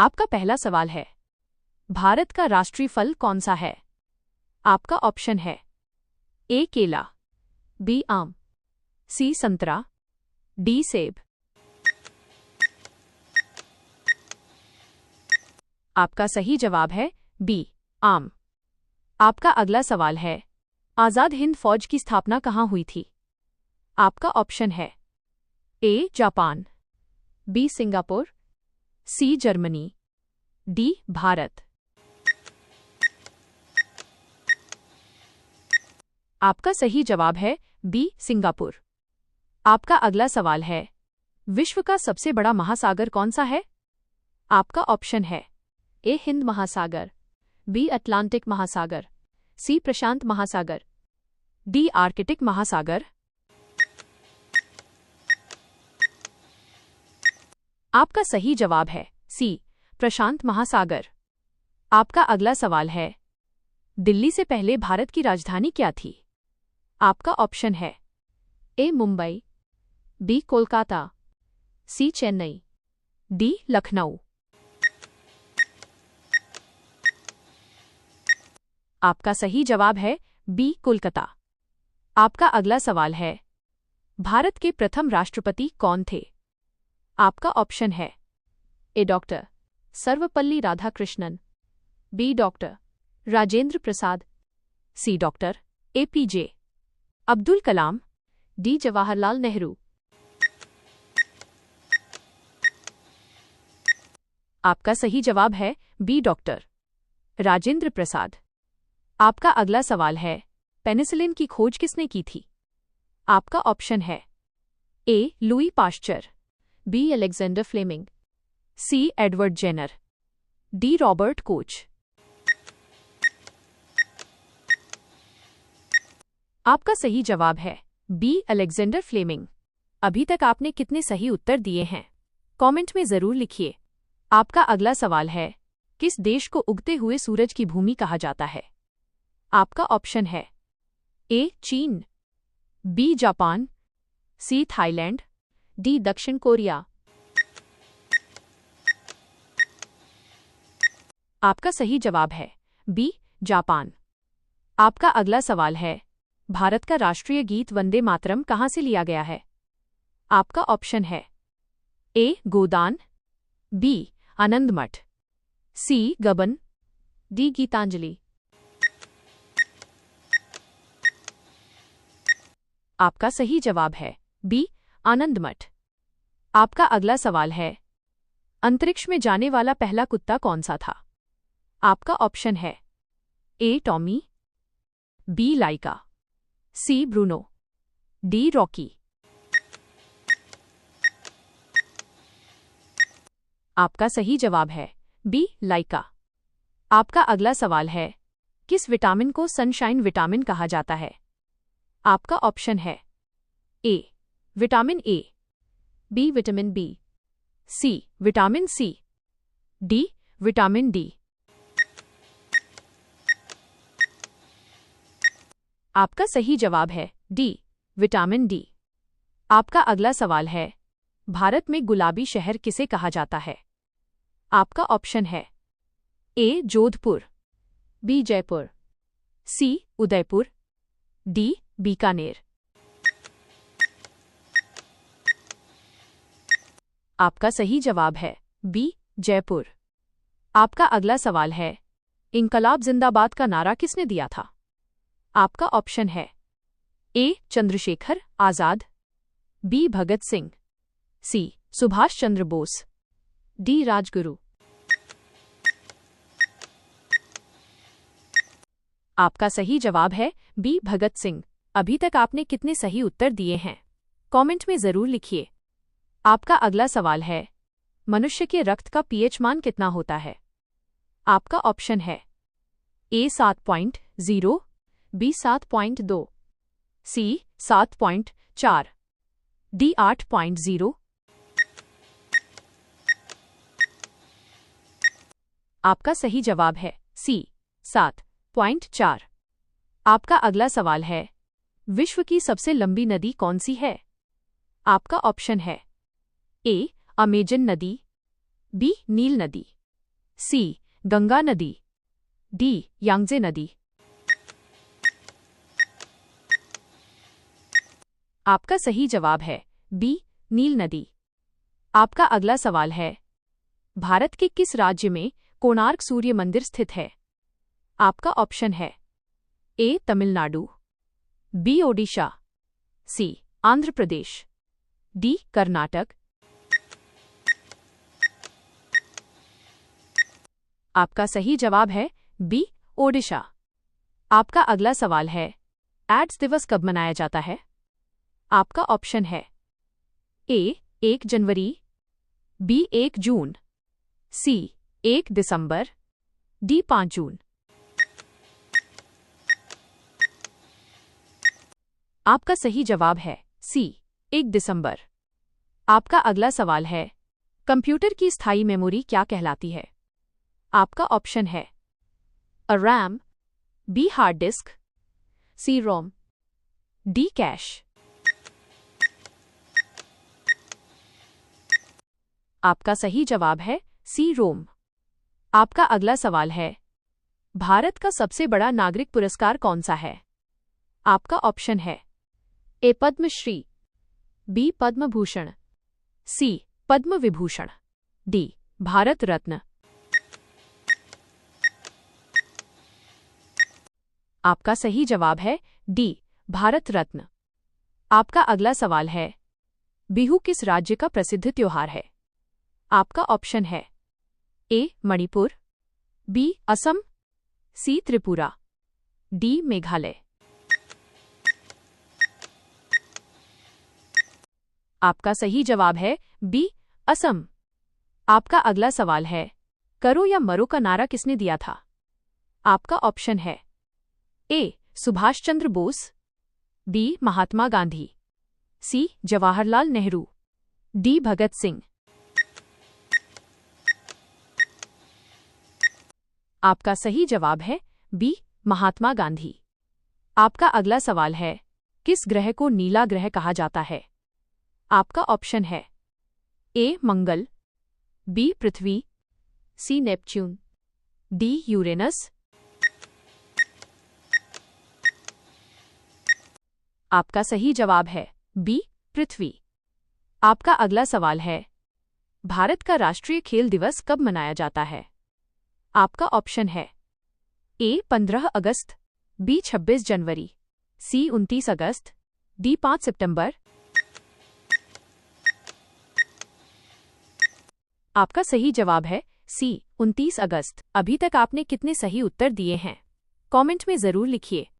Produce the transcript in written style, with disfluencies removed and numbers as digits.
आपका पहला सवाल है, भारत का राष्ट्रीय फल कौन सा है? आपका ऑप्शन है ए केला, बी आम, सी संतरा, डी सेब। आपका सही जवाब है बी आम। आपका अगला सवाल है, आजाद हिंद फौज की स्थापना कहाँ हुई थी? आपका ऑप्शन है A Japan, B Singapore, C Germany, D Bharat. आपका सही जवाब है बी सिंगापुर। आपका अगला सवाल है, विश्व का सबसे बड़ा महासागर कौन सा है? आपका ऑप्शन है ए हिंद महासागर, बी अटलांटिक महासागर, सी प्रशांत महासागर, डी आर्कटिक महासागर। आपका सही जवाब है सी प्रशांत महासागर। आपका अगला सवाल है, दिल्ली से पहले भारत की राजधानी क्या थी? आपका ऑप्शन है ए मुंबई, बी कोलकाता, सी चेन्नई, डी लखनऊ। आपका सही जवाब है बी कोलकाता। आपका अगला सवाल है, भारत के प्रथम राष्ट्रपति कौन थे? आपका ऑप्शन है A doctor Sarvepalli Radhakrishnan, B doctor Rajendra Prasad, C doctor APJ Abdul Kalam, D Jawaharlal Nehru. आपका सही जवाब है बी डॉक्टर राजेंद्र प्रसाद। आपका अगला सवाल है, पेनिसिलिन की खोज किसने की थी? आपका ऑप्शन है A Louis Pasteur, B Alexander Fleming, C Edward Jenner, D Robert Koch. आपका सही जवाब है बी अलेक्जेंडर फ्लेमिंग। अभी तक आपने कितने सही उत्तर दिए हैं, कमेंट में जरूर लिखिए। आपका अगला सवाल है, किस देश को उगते हुए सूरज की भूमि कहा जाता है? आपका ऑप्शन है ए चीन, B Japan, C Thailand, D दक्षिण कोरिया। आपका सही जवाब है बी जापान। आपका अगला सवाल है, भारत का राष्ट्रीय गीत वंदे मातरम कहाँ से लिया गया है? आपका ऑप्शन है ए गोदान, बी आनंद मठ, सी गबन, डी गीतांजलि। आपका सही जवाब है बी आनंद मठ। आपका अगला सवाल है, अंतरिक्ष में जाने वाला पहला कुत्ता कौन सा था? आपका ऑप्शन है ए टॉमी, बी लाइका, सी ब्रूनो, डी रॉकी। आपका सही जवाब है बी लाइका। आपका अगला सवाल है, किस विटामिन को सनशाइन विटामिन कहा जाता है? आपका ऑप्शन है A vitamin A, B vitamin B, C vitamin C, D vitamin D. आपका सही जवाब है डी विटामिन डी। आपका अगला सवाल है, भारत में गुलाबी शहर किसे कहा जाता है? आपका ऑप्शन है ए जोधपुर, बी जयपुर, सी उदयपुर, डी बीकानेर। आपका सही जवाब है बी जयपुर। आपका अगला सवाल है, इंकलाब जिंदाबाद का नारा किसने दिया था? आपका ऑप्शन है ए चंद्रशेखर आजाद, बी भगत सिंह, सी सुभाष चंद्र बोस, डी राजगुरु। आपका सही जवाब है बी भगत सिंह। अभी तक आपने कितने सही उत्तर दिए हैं, कमेंट में जरूर लिखिए। आपका अगला सवाल है, मनुष्य के रक्त का पीएच मान कितना होता है? आपका ऑप्शन है ए 7.0, बी 7.2, सी 7.4, डी 8.0। आपका सही जवाब है सी 7.4। आपका अगला सवाल है, विश्व की सबसे लंबी नदी कौन सी है? आपका ऑप्शन है ए अमेजन नदी, बी नील नदी, सी गंगा नदी, डी यांगजे नदी। आपका सही जवाब है बी नील नदी। आपका अगला सवाल है, भारत के किस राज्य में कोणार्क सूर्य मंदिर स्थित है? आपका ऑप्शन है ए तमिलनाडु, बी ओडिशा, सी आंध्र प्रदेश, डी कर्नाटक। आपका सही जवाब है बी ओडिशा। आपका अगला सवाल है, एड्स दिवस कब मनाया जाता है? आपका ऑप्शन है ए 1 जनवरी, बी 1 जून, सी 1 दिसंबर, डी 5 जून। आपका सही जवाब है सी 1 दिसंबर। आपका अगला सवाल है, कंप्यूटर की स्थायी मेमोरी क्या कहलाती है? आपका ऑप्शन है अ रैम, बी हार्ड डिस्क, सी रोम, डी कैश। आपका सही जवाब है सी रोम। आपका अगला सवाल है, भारत का सबसे बड़ा नागरिक पुरस्कार कौन सा है? आपका ऑप्शन है ए पद्मश्री, बी पद्म भूषण, सी पद्म विभूषण, डी भारत रत्न। आपका सही जवाब है डी भारत रत्न। आपका अगला सवाल है, बिहू किस राज्य का प्रसिद्ध त्योहार है? आपका ऑप्शन है ए मणिपुर, बी असम, सी त्रिपुरा, डी मेघालय। आपका सही जवाब है बी असम। आपका अगला सवाल है, करो या मरो का नारा किसने दिया था? आपका ऑप्शन है ए सुभाष चंद्र बोस, बी महात्मा गांधी, सी जवाहरलाल नेहरू, डी भगत सिंह। आपका सही जवाब है बी महात्मा गांधी। आपका अगला सवाल है, किस ग्रह को नीला ग्रह कहा जाता है? आपका ऑप्शन है ए मंगल, बी पृथ्वी, सी नेपच्यून, डी यूरेनस। आपका सही जवाब है बी पृथ्वी। आपका अगला सवाल है, भारत का राष्ट्रीय खेल दिवस कब मनाया जाता है? आपका ऑप्शन है ए 15 अगस्त, बी 26 जनवरी, सी 29 अगस्त, डी 5 सितंबर। आपका सही जवाब है सी 29 अगस्त। अभी तक आपने कितने सही उत्तर दिए हैं? कमेंट में जरूर लिखिए।